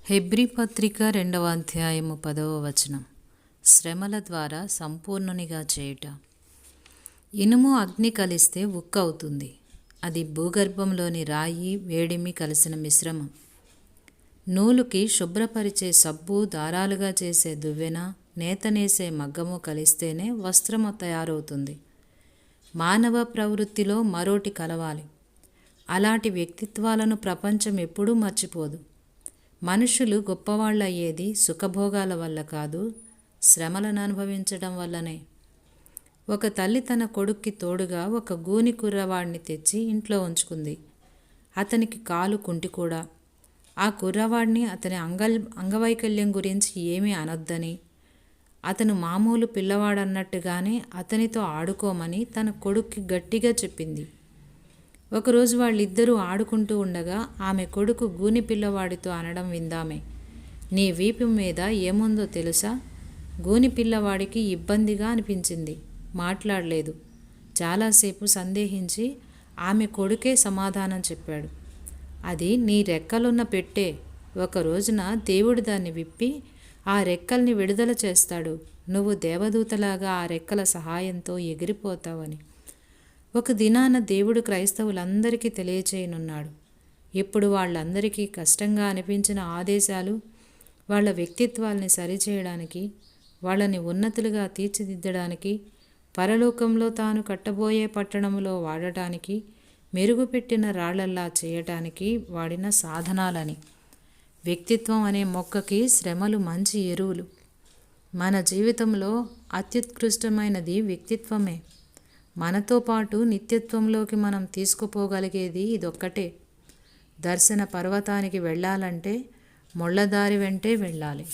Hebrew పత్రిక 2వ అధ్యాయము 10వ వచనం. శ్రమల ద్వారా సంపూర్ణునిగా చేయుట. ఇనుము అగ్ని కలిస్తే ఉక్కు అవుతుంది. అది భూగర్భంలోని రాయి వేడిమి కలిసిన మిశ్రమం. నూలుకి శుభ్రపరిచే సబ్బు, దారాలుగా చేసే దువ్వెన, నేతనేసే మగ్గము కలిస్తేనే వస్త్రము తయారవుతుంది. మానవ ప్రవృత్తిలో మరోటి కలవాలి. అలాంటి వ్యక్తిత్వాలను ప్రపంచం ఎప్పుడూ మర్చిపోదు. మనుషులు గొప్పవాళ్ళయ్యేది సుఖభోగాల వల్ల కాదు, శ్రమలను అనుభవించడం వల్లనే. ఒక తల్లి తన కొడుక్కి తోడుగా ఒక గూని కుర్రవాడిని తెచ్చి ఇంట్లో ఉంచుకుంది. అతనికి కాలు కుంటి కూడా. ఆ కుర్రవాడిని అతని అంగవైకల్యం గురించి ఏమీ అనొద్దని, అతను మామూలు పిల్లవాడన్నట్టుగానే అతనితో ఆడుకోమని తన కొడుక్కి గట్టిగా చెప్పింది. ఒకరోజు వాళ్ళిద్దరూ ఆడుకుంటూ ఉండగా ఆమె కొడుకు గూని పిల్లవాడితో అనడం విందామే, నీ వీపు మీద ఏముందో తెలుసా? గూని పిల్లవాడికి ఇబ్బందిగా అనిపించింది. మాట్లాడలేదు. చాలాసేపు సందేహించి ఆమె కొడుకే సమాధానం చెప్పాడు. అది నీ రెక్కలున్న పెట్టే. ఒక రోజున దేవుడు దాన్ని విప్పి ఆ రెక్కల్ని విడుదల చేస్తాడు. నువ్వు దేవదూతలాగా ఆ రెక్కల సహాయంతో ఎగిరిపోతావని. ఒక దినాన దేవుడు క్రైస్తవులందరికీ తెలియచేయనున్నాడు. ఇప్పుడు వాళ్ళందరికీ కష్టంగా అనిపించిన ఆదేశాలు వాళ్ళ వ్యక్తిత్వాల్ని సరిచేయడానికి, వాళ్ళని ఉన్నతులుగా తీర్చిదిద్దడానికి, పరలోకంలో తాను కట్టబోయే పట్టణంలో వాడటానికి, మెరుగుపెట్టిన రాళ్లల్లా చేయటానికి వాడిన సాధనాలని. వ్యక్తిత్వం అనే మొక్కకి శ్రమలు మంచి ఎరువులు. మన జీవితంలో అత్యుత్కృష్టమైనది వ్యక్తిత్వమే. మనతో పాటు నిత్యత్వంలోకి మనం తీసుకుపోగలిగేది ఇదొక్కటే. దర్శన పర్వతానికి వెళ్ళాలంటే ముళ్ళదారి వెంటే వెళ్ళాలి.